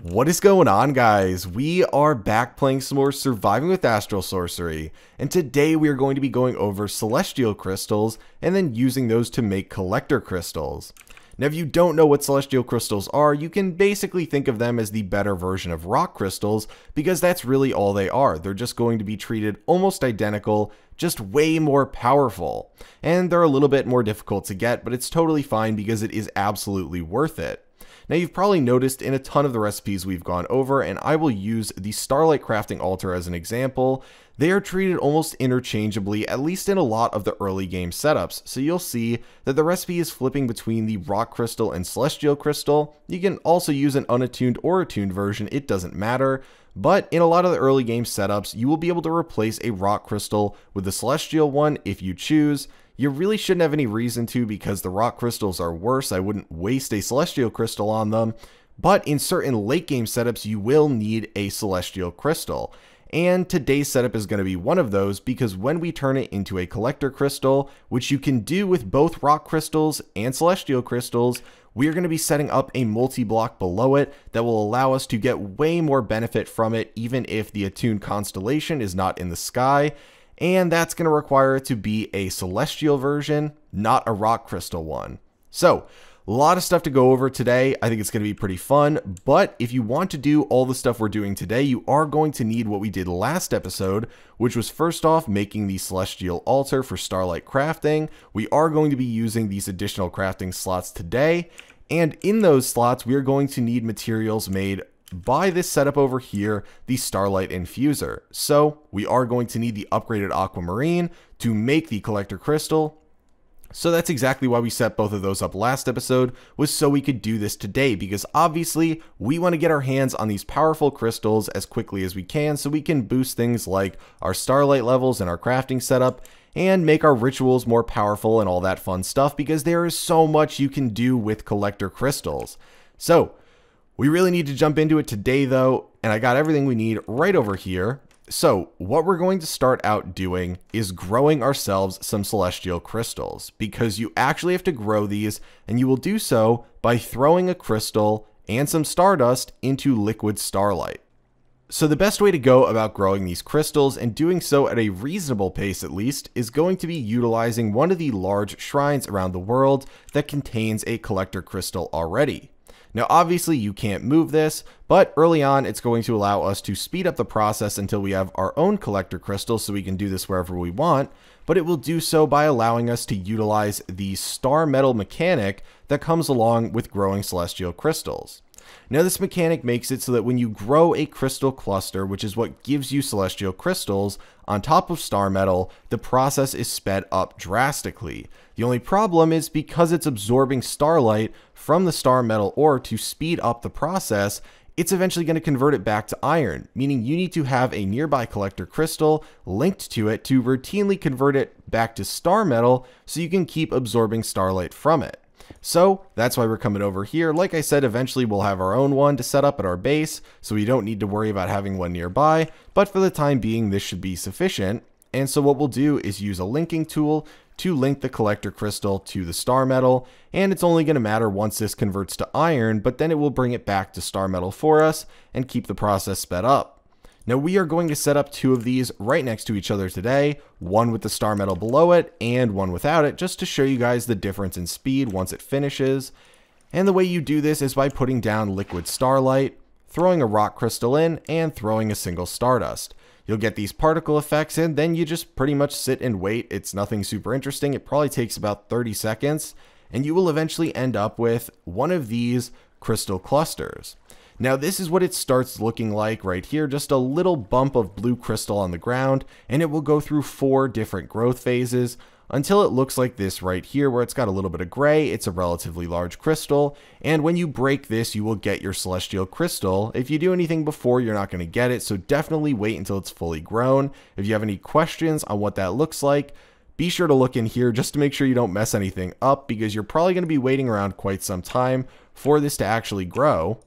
What is going on, guys? We are back playing some more Surviving with Astral Sorcery, and today we are going to be going over celestial crystals and then using those to make collector crystals. Now, if you don't know what celestial crystals are, you can basically think of them as the better version of rock crystals, because that's really all they are. They're just going to be treated almost identical, just way more powerful. And they're a little bit more difficult to get, but it's totally fine because it is absolutely worth it. Now, you've probably noticed in a ton of the recipes we've gone over, and I will use the Starlight crafting altar as an example, they are treated almost interchangeably, at least in a lot of the early game setups. So you'll see that the recipe is flipping between the rock crystal and celestial crystal. You can also use an unattuned or attuned version, it doesn't matter. But in a lot of the early game setups, you will be able to replace a rock crystal with the celestial one if you choose. You really shouldn't have any reason to, because the rock crystals are worse. I wouldn't waste a celestial crystal on them. But in certain late game setups, you will need a celestial crystal. And today's setup is going to be one of those, because when we turn it into a collector crystal, which you can do with both rock crystals and celestial crystals, we are going to be setting up a multi-block below it that will allow us to get way more benefit from it, even if the attuned constellation is not in the sky. And that's going to require it to be a celestial version, not a rock crystal one. So, a lot of stuff to go over today. I think it's going to be pretty fun, but if you want to do all the stuff we're doing today, you are going to need what we did last episode, which was first off making the celestial altar for starlight crafting. We are going to be using these additional crafting slots today, and in those slots, we are going to need materials made by this setup over here, the Starlight Infuser. So we are going to need the upgraded aquamarine to make the collector crystal. So that's exactly why we set both of those up last episode, was so we could do this today, because obviously we want to get our hands on these powerful crystals as quickly as we can so we can boost things like our starlight levels and our crafting setup and make our rituals more powerful and all that fun stuff, because there is so much you can do with collector crystals. So we really need to jump into it today though, and I got everything we need right over here. So what we're going to start out doing is growing ourselves some celestial crystals, because you actually have to grow these, and you will do so by throwing a crystal and some stardust into liquid starlight. So the best way to go about growing these crystals, and doing so at a reasonable pace at least, is going to be utilizing one of the large shrines around the world that contains a collector crystal already. Now obviously you can't move this, but early on it's going to allow us to speed up the process until we have our own collector crystal, so we can do this wherever we want, but it will do so by allowing us to utilize the star metal mechanic that comes along with growing celestial crystals. Now this mechanic makes it so that when you grow a crystal cluster, which is what gives you celestial crystals, on top of star metal, the process is sped up drastically. The only problem is, because it's absorbing starlight from the star metal ore to speed up the process, it's eventually going to convert it back to iron, meaning you need to have a nearby collector crystal linked to it to routinely convert it back to star metal so you can keep absorbing starlight from it. So that's why we're coming over here. Like I said, eventually we'll have our own one to set up at our base, so we don't need to worry about having one nearby, but for the time being this should be sufficient. And so what we'll do is use a linking tool to link the collector crystal to the star metal, and it's only going to matter once this converts to iron, but then it will bring it back to star metal for us and keep the process sped up. Now we are going to set up two of these right next to each other today, one with the star metal below it and one without it, just to show you guys the difference in speed once it finishes. And the way you do this is by putting down liquid starlight, throwing a rock crystal in, and throwing a single stardust. You'll get these particle effects, and then you just pretty much sit and wait. It's nothing super interesting. It probably takes about 30 seconds, and you will eventually end up with one of these crystal clusters. Now this is what it starts looking like right here, just a little bump of blue crystal on the ground, and it will go through 4 different growth phases until it looks like this right here, where it's got a little bit of gray. It's a relatively large crystal, and when you break this you will get your celestial crystal. If you do anything before, you're not going to get it, so definitely wait until it's fully grown. If you have any questions on what that looks like, be sure to look in here just to make sure you don't mess anything up, because you're probably going to be waiting around quite some time for this to actually grow.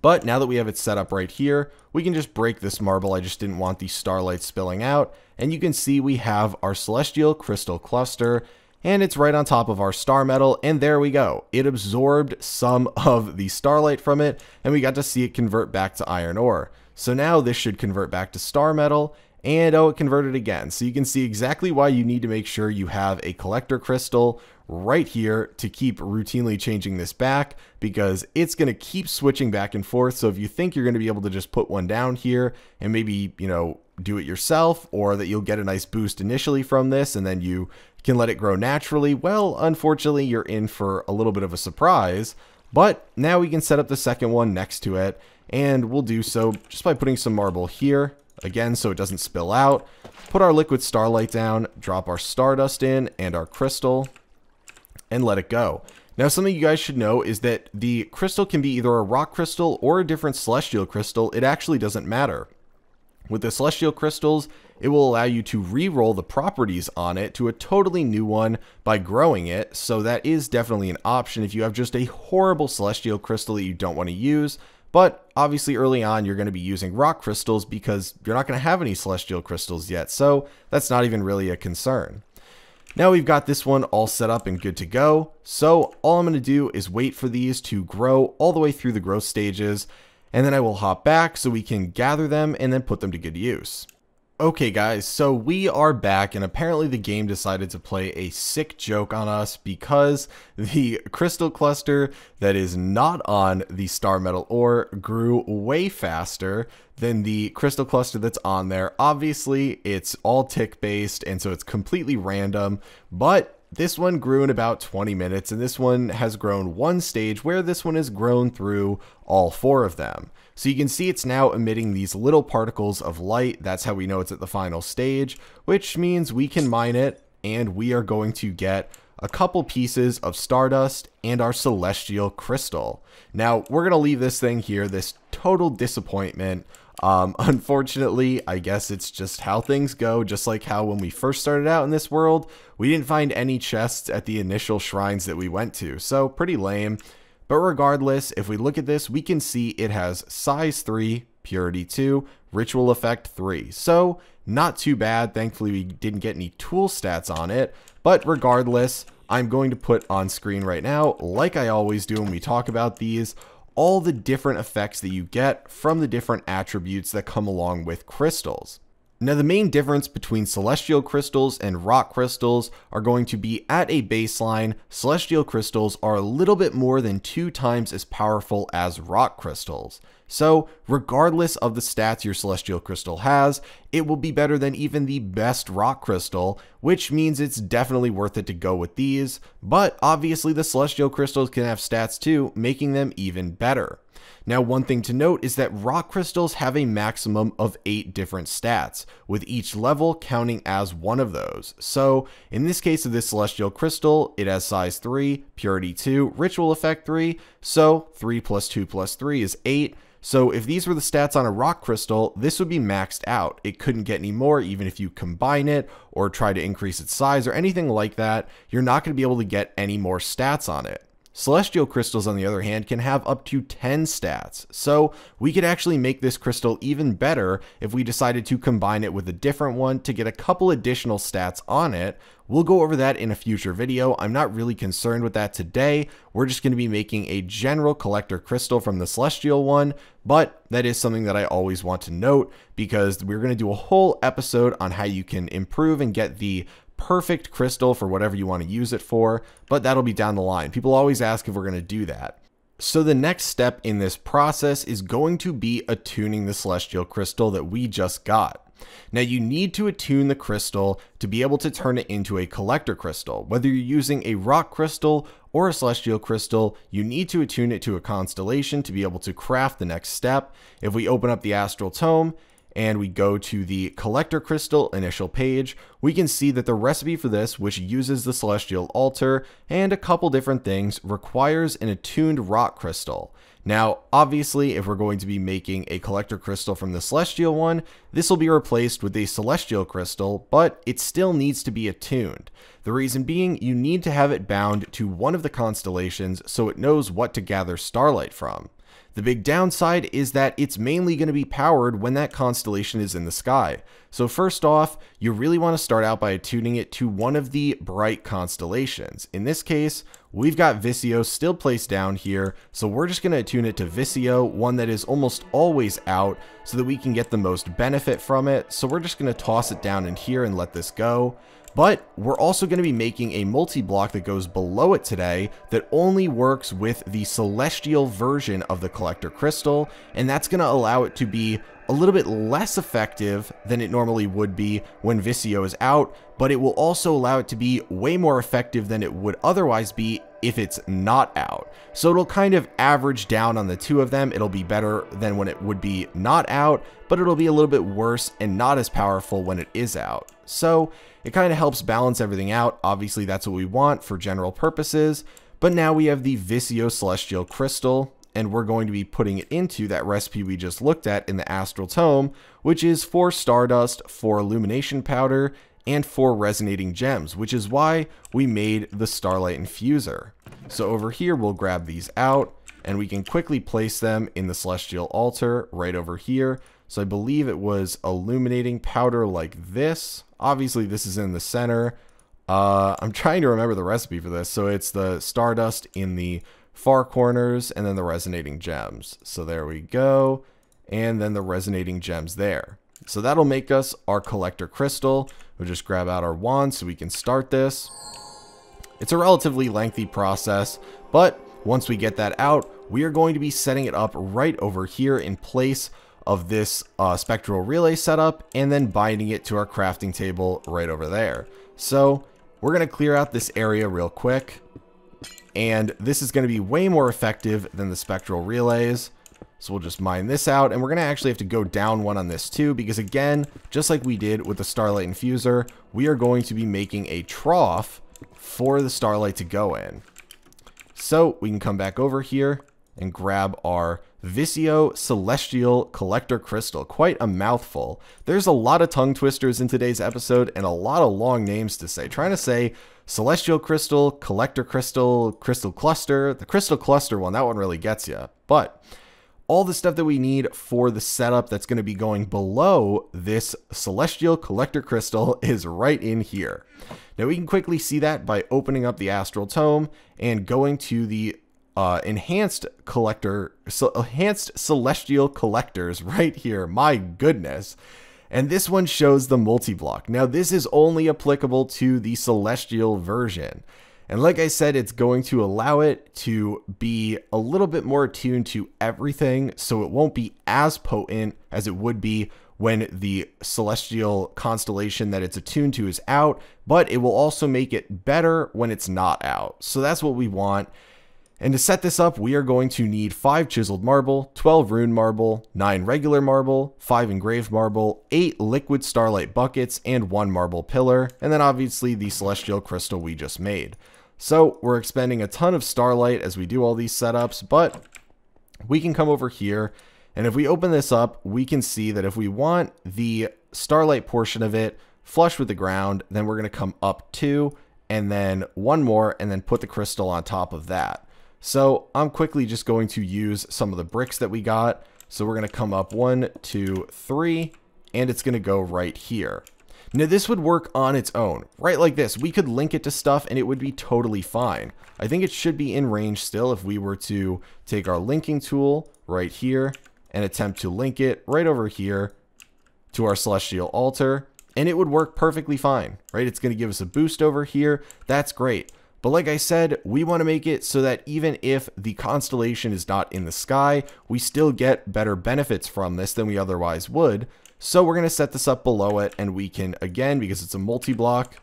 But now that we have it set up right here, we can just break this marble. I just didn't want the starlight spilling out. And you can see we have our celestial crystal cluster. and it's right on top of our star metal, and there we go. It absorbed some of the starlight from it, and we got to see it convert back to iron ore. So now this should convert back to star metal, and oh, it converted again. So you can see exactly why you need to make sure you have a collector crystal right here to keep routinely changing this back, because it's going to keep switching back and forth. So if you think you're going to be able to just put one down here and maybe, you know, do it yourself, or that you'll get a nice boost initially from this and then you can let it grow naturally, well, unfortunately, you're in for a little bit of a surprise. But now we can set up the second one next to it, and we'll do so just by putting some marble here, again, so it doesn't spill out. Put our liquid starlight down, drop our stardust in and our crystal, and let it go. Now, something you guys should know is that the crystal can be either a rock crystal or a different celestial crystal. It actually doesn't matter. With the celestial crystals, it will allow you to re-roll the properties on it to a totally new one by growing it, so that is definitely an option if you have just a horrible celestial crystal that you don't want to use. But obviously early on you're going to be using rock crystals because you're not going to have any celestial crystals yet, so that's not even really a concern. Now we've got this one all set up and good to go, so all I'm going to do is wait for these to grow all the way through the growth stages, and then I will hop back so we can gather them and then put them to good use. Okay guys, so we are back, and apparently the game decided to play a sick joke on us because the crystal cluster that is not on the star metal ore grew way faster than the crystal cluster that's on there. Obviously, it's all tick based, and so it's completely random, but this one grew in about 20 minutes, and this one has grown one stage where this one has grown through all 4 of them. So you can see it's now emitting these little particles of light. That's how we know it's at the final stage, which means we can mine it, and we are going to get a couple pieces of stardust and our celestial crystal. Now, we're going to leave this thing here, this total disappointment. Unfortunately, I guess it's just how things go, just like how when we first started out in this world, we didn't find any chests at the initial shrines that we went to, so pretty lame. But regardless, if we look at this, we can see it has size 3, purity 2, ritual effect 3, so not too bad. Thankfully, we didn't get any tool stats on it, but regardless, I'm going to put on screen right now, like I always do when we talk about these, all the different effects that you get from the different attributes that come along with crystals. Now, the main difference between celestial crystals and rock crystals are going to be at a baseline. Celestial crystals are a little bit more than 2 times as powerful as rock crystals. So regardless of the stats your celestial crystal has, it will be better than even the best rock crystal, which means it's definitely worth it to go with these. But obviously the celestial crystals can have stats too, making them even better. Now, one thing to note is that rock crystals have a maximum of 8 different stats, with each level counting as one of those. So in this case of this celestial crystal, it has size 3, purity 2, ritual effect 3, so 3 plus 2 plus 3 is 8. So if these were the stats on a rock crystal, this would be maxed out. It couldn't get any more even if you combine it or try to increase its size or anything like that. You're not going to be able to get any more stats on it. Celestial crystals, on the other hand, can have up to 10 stats, so we could actually make this crystal even better if we decided to combine it with a different one to get a couple additional stats on it. We'll go over that in a future video. I'm not really concerned with that today. We're just going to be making a general collector crystal from the celestial one, but that is something that I always want to note because we're going to do a whole episode on how you can improve and get the perfect crystal for whatever you want to use it for, but that'll be down the line. People always ask if we're going to do that. So the next step in this process is going to be attuning the celestial crystal that we just got. Now, you need to attune the crystal to be able to turn it into a collector crystal. Whether you're using a rock crystal or a celestial crystal, you need to attune it to a constellation to be able to craft the next step. If we open up the Astral Tome and we go to the collector crystal initial page, we can see that the recipe for this, which uses the celestial altar and a couple different things, requires an attuned rock crystal. Now, obviously, if we're going to be making a collector crystal from the celestial one, this will be replaced with a celestial crystal, but it still needs to be attuned. The reason being, you need to have it bound to one of the constellations so it knows what to gather starlight from. The big downside is that it's mainly going to be powered when that constellation is in the sky. So first off, you really want to start out by attuning it to one of the bright constellations. In this case, we've got Visio still placed down here, so we're just going to attune it to Visio, one that is almost always out, so that we can get the most benefit from it. So we're just going to toss it down in here and let this go. But we're also going to be making a multi-block that goes below it today that only works with the celestial version of the collector crystal, and that's going to allow it to be a little bit less effective than it normally would be when Visio is out, but it will also allow it to be way more effective than it would otherwise be if it's not out. So it'll kind of average down on the two of them. It'll be better than when it would be not out, but it'll be a little bit worse and not as powerful when it is out. So it kind of helps balance everything out. Obviously, that's what we want for general purposes. But now we have the Visio Celestial Crystal, and we're going to be putting it into that recipe we just looked at in the Astral Tome, which is 4 Stardust, 4 Illumination Powder, and 4 Resonating Gems, which is why we made the Starlight Infuser. So over here, we'll grab these out, and we can quickly place them in the Celestial Altar right over here. So I believe it was Illuminating Powder like this. Obviously, this is in the center. I'm trying to remember the recipe for this. So it's the Stardust in the far corners and then the Resonating Gems. So there we go. And then the Resonating Gems there. So that'll make us our collector crystal. We'll just grab out our wand so we can start this. It's a relatively lengthy process, but once we get that out, we are going to be setting it up right over here in place of this spectral relay setup, and then binding it to our crafting table right over there. So we're going to clear out this area real quick, and this is going to be way more effective than the spectral relays. So we'll just mine this out, and we're going to actually have to go down one on this too, because again, just like we did with the Starlight Infuser, we are going to be making a trough for the Starlight to go in. So we can come back over here and grab our Visio Celestial Collector Crystal. Quite a mouthful. There's a lot of tongue twisters in today's episode and a lot of long names to say. Trying to say Celestial Crystal, Collector Crystal, Crystal Cluster. The Crystal Cluster one, that one really gets you. But all the stuff that we need for the setup that's going to be going below this Celestial Collector Crystal is right in here. Now we can quickly see that by opening up the Astral Tome and going to the enhanced celestial collectors right here. My goodness. And this one shows the multi-block. Now this is only applicable to the celestial version. And like I said, it's going to allow it to be a little bit more attuned to everything, so it won't be as potent as it would be when the celestial constellation that it's attuned to is out, but it will also make it better when it's not out. So that's what we want. And to set this up, we are going to need 5 chiseled marble, 12 rune marble, 9 regular marble, 5 engraved marble, 8 liquid starlight buckets, and 1 marble pillar, and then obviously the celestial crystal we just made. So we're expending a ton of starlight as we do all these setups, but we can come over here, and if we open this up, we can see that if we want the starlight portion of it flush with the ground, then we're going to come up 2, and then 1 more, and then put the crystal on top of that. So I'm quickly just going to use some of the bricks that we got. So we're going to come up 1, 2, 3, and it's going to go right here. Now this would work on its own, right like this. We could link it to stuff and it would be totally fine. I think it should be in range still if we were to take our linking tool right here and attempt to link it right over here to our celestial altar, and it would work perfectly fine, right? It's going to give us a boost over here. That's great. But like I said, we want to make it so that even if the constellation is not in the sky, we still get better benefits from this than we otherwise would. So we're going to set this up below it, and we can, again, because it's a multi-block,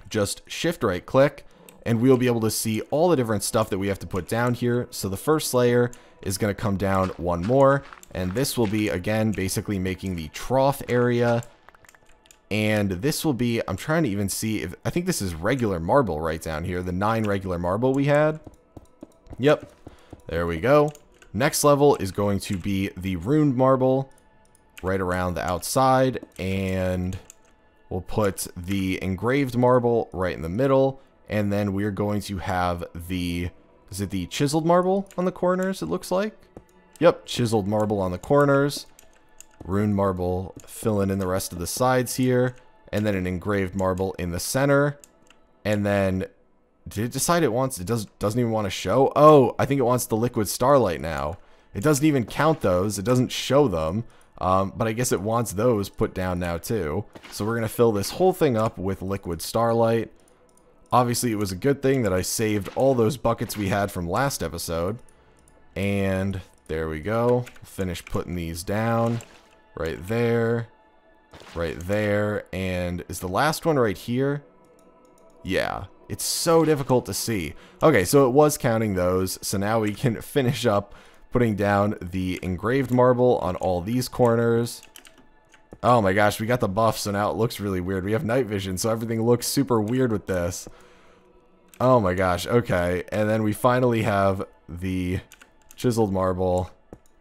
just shift right click, and we'll be able to see all the different stuff that we have to put down here. So the first layer is going to come down 1 more, and this will be, again, basically making the trough area. And this will be, I'm trying to even see if, I think this is regular marble right down here, the 9 regular marble we had. Yep, there we go. Next level is going to be the runed marble right around the outside, and we'll put the engraved marble right in the middle, and then we're going to have the, is it the chiseled marble on the corners, it looks like? Yep, chiseled marble on the corners. Rune marble filling in the rest of the sides here. And then an engraved marble in the center. And then, did it decide it wants, it doesn't even want to show? Oh, I think it wants the liquid starlight now. It doesn't even count those. It doesn't show them. But I guess it wants those put down now too. So we're going to fill this whole thing up with liquid starlight. Obviously, it was a good thing that I saved all those buckets we had from last episode. And there we go. Finish putting these down. Right there. Right there. And is the last one right here? Yeah. It's so difficult to see. Okay, so it was counting those. So now we can finish up putting down the engraved marble on all these corners. Oh my gosh, we got the buff, so now it looks really weird. We have night vision, so everything looks super weird with this. Oh my gosh, okay. And then we finally have the chiseled marble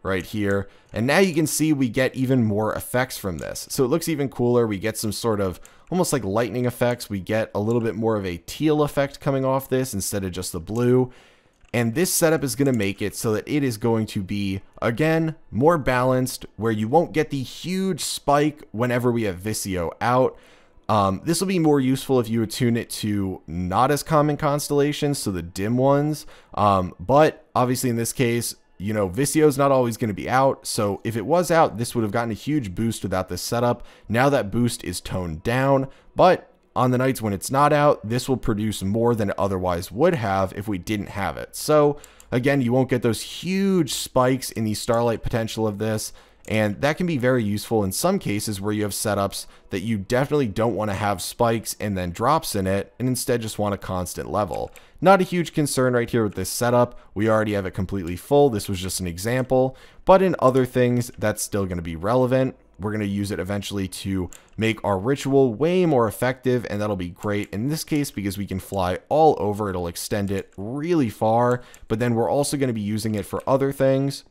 right here. And now you can see we get even more effects from this. So it looks even cooler. We get some sort of almost like lightning effects. We get a little bit more of a teal effect coming off this instead of just the blue. And this setup is going to make it so that it is going to be, again, more balanced, where you won't get the huge spike whenever we have Visio out. This will be more useful if you attune it to not as common constellations, so the dim ones. But obviously in this case, you know, Visio is not always going to be out. So if it was out, this would have gotten a huge boost without this setup. Now that boost is toned down, but on the nights when it's not out, this will produce more than it otherwise would have if we didn't have it. So again, you won't get those huge spikes in the starlight potential of this. And that can be very useful in some cases where you have setups that you definitely don't want to have spikes and then drops in it, and instead just want a constant level. Not a huge concern right here with this setup. We already have it completely full. This was just an example. But in other things, that's still going to be relevant. We're going to use it eventually to make our ritual way more effective, and that'll be great in this case because we can fly all over. It'll extend it really far, but then we're also going to be using it for other things.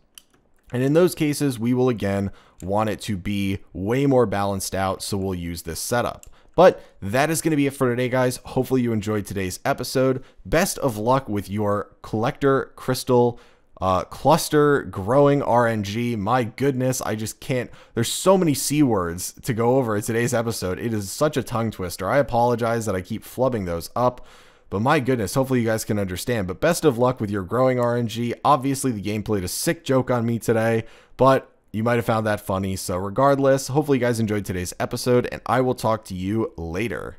And in those cases, we will again want it to be way more balanced out, so we'll use this setup. But that is going to be it for today, guys. Hopefully you enjoyed today's episode. Best of luck with your collector crystal cluster growing RNG. My goodness, I just can't. There's so many C words to go over in today's episode. It is such a tongue twister. I apologize that I keep flubbing those up. But my goodness, hopefully you guys can understand. But best of luck with your growing RNG. Obviously, the game played a sick joke on me today, but you might have found that funny. So regardless, hopefully you guys enjoyed today's episode, and I will talk to you later.